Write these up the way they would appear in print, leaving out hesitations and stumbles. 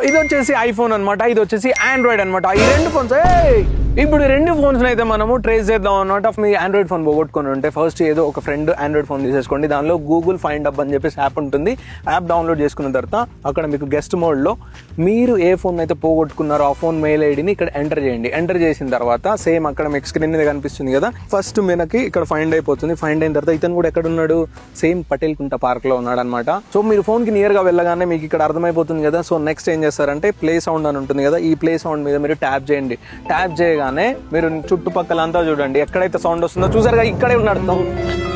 ఇది వచ్చేసి ఐఫోన్ అనమాట, ఇది వచ్చేసి ఆండ్రాయిడ్ అనమాట. ఈ రెండు ఫోన్స్ ఇప్పుడు రెండు ఫోన్స్ అయితే మనము ట్రేస్ చేద్దాం అనమాట. మీ ఆండ్రాయిడ్ ఫోన్ పోగొట్టుకుని ఉంటే ఫస్ట్ ఏదో ఒక ఫ్రెండ్ ఆండ్రాయిడ్ ఫోన్ తీసేసుకోండి. దానిలో గూగుల్ ఫైండ్ అప్ అని చెప్పేసి యాప్ ఉంటుంది. యాప్ డౌన్లోడ్ చేసుకున్న తర్వాత అక్కడ మీకు గెస్ట్ మోడ్లో మీరు ఏ ఫోన్ అయితే పోగొట్టుకున్నారో ఆ ఫోన్ మెయిల్ ఐడిని ఇక్కడ ఎంటర్ చేయండి. ఎంటర్ చేసిన తర్వాత సేమ్ అక్కడ మీకు స్క్రీన్ మీద కనిపిస్తుంది కదా, ఫస్ట్ మనకి ఇక్కడ ఫైండ్ అయిపోతుంది. ఫైండ్ అయిన తర్వాత ఇతను కూడా ఎక్కడ ఉన్నాడు, సేమ్ పటేల్ కుంట పార్క్ లో ఉన్నాడు అనమాట. సో మీరు ఫోన్ కి నియర్ గా వెళ్ళగానే మీకు ఇక్కడ అర్థమైపోతుంది కదా. సో నెక్స్ట్ ఏం చేస్తారంటే ప్లే సౌండ్ అని ఉంటుంది కదా, ఈ ప్లే సౌండ్ మీద మీరు ట్యాప్ చేయండి. ట్యాప్ చేయగానే మీరు చుట్టుపక్కల అంతా చూడండి, ఎక్కడైతే సౌండ్ వస్తుందో చూసారుగా, ఇక్కడే ఉన్నాడు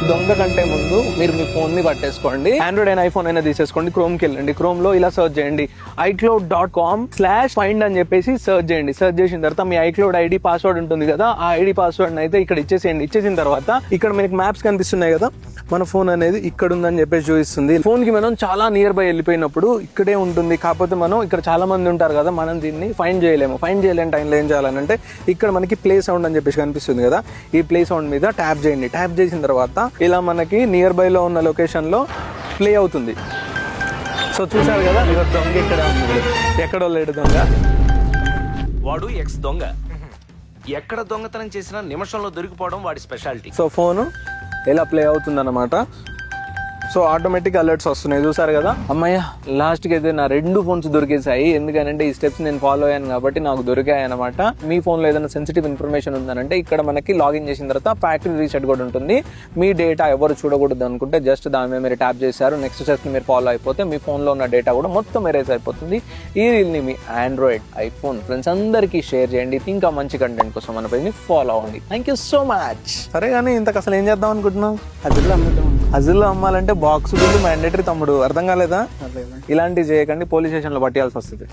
దొంగ కంటే ముందు మీరు మీ ఫోన్ ని పట్టేసుకోండి. ఆండ్రాయిడ్ అయినా ఐఫోన్ అయినా తీసేసుకోండి, క్రోమ్ కి వెళ్ళండి. క్రోమ్ లో ఇలా సర్చ్ చేయండి, iCloud.com/find అని చెప్పేసి సర్చ్ చేయండి. సర్చ్ చేసిన తర్వాత మీ iCloud ఐడి పాస్వర్డ్ ఉంటుంది కదా, ఆ ఐడి పాస్వర్డ్ అయితే ఇక్కడ ఇచ్చేసేయండి. ఇచ్చేసిన తర్వాత ఇక్కడ మనకి మ్యాప్స్ కనిపిస్తున్నాయి కదా, మన ఫోన్ అనేది ఇక్కడ ఉందని చెప్పేసి చూపిస్తుంది. ఫోన్ కి మనం చాలా నియర్ బై వెళ్ళిపోయినప్పుడు ఇక్కడే ఉంటుంది. కాకపోతే మనం ఇక్కడ చాలా మంది ఉంటారు కదా, మనం దీన్ని ఫైండ్ చేయలేము. ఫైండ్ చేయలేని టైంలో ఏం చేయాలంటే ఇక్కడ మనకి ప్లే సౌండ్ అని చెప్పేసి కనిపిస్తుంది కదా, ఈ ప్లే సౌండ్ మీద ట్యాప్ చేయండి. ట్యాప్ చేసిన తర్వాత ఇలా మనకి నియర్ బై లో ఉన్న లొకేషన్ లో ప్లే అవుతుంది. సో చూసారు కదా, దొంగ ఇక్కడ ఉంది, ఎక్కడో లేడు దొంగ. వాడు ఎక్స్ దొంగ, ఎక్కడ దొంగతనం చేసినా నిమిషంలో దొరికిపోవడం వాడి స్పెషాలిటీ. సో ఫోను ఎలా ప్లే అవుతుంది అన్నమాట. సో ఆటోమేటిక్ అలర్ట్స్ వస్తున్నాయి, చూసారు కదా. అమ్మయ్య, లాస్ట్కి అయితే నా రెండు ఫోన్స్ దొరికేసాయి. ఎందుకంటే ఈ స్టెప్స్ నేను ఫాలో అయ్యాను కాబట్టి నాకు దొరికాయి అనమాట. మీ ఫోన్లో ఏదైనా సెన్సిటివ్ ఇన్ఫర్మేషన్ ఉందనంటే ఇక్కడ మనకి లాగిన్ చేసిన తర్వాత ఫ్యాక్టరీ రీసెట్ కూడా ఉంటుంది. మీ డేటా ఎవరు చూడకూడదు అనుకుంటే జస్ట్ దాని మీద మీరు ట్యాప్ చేశారు, నెక్స్ట్ స్టెప్ని మీరు ఫాలో అయిపోతే మీ ఫోన్లో ఉన్న డేటా కూడా మొత్తం ఎరేజ్ అయిపోతుంది. ఈ రీల్ని మీ ఆండ్రాయిడ్, ఐఫోన్ ఫ్రెండ్స్ అందరికీ షేర్ చేయండి. ఇంకా మంచి కంటెంట్ కోసం మన పేజ్ని ఫాలో అవ్వండి. Thank you so much. సరే కానీ ఇంతకు అసలు ఏం చేద్దాం అనుకుంటున్నాం? హజిల్లో అమ్మాలంటే బాక్స్ బిల్లు మ్యాండేటరీ తమ్ముడు, అర్థం కాలేదా? ఇలాంటివి చేయకండి, పోలీస్ స్టేషన్లో పట్టేయాల్సి వస్తుంది.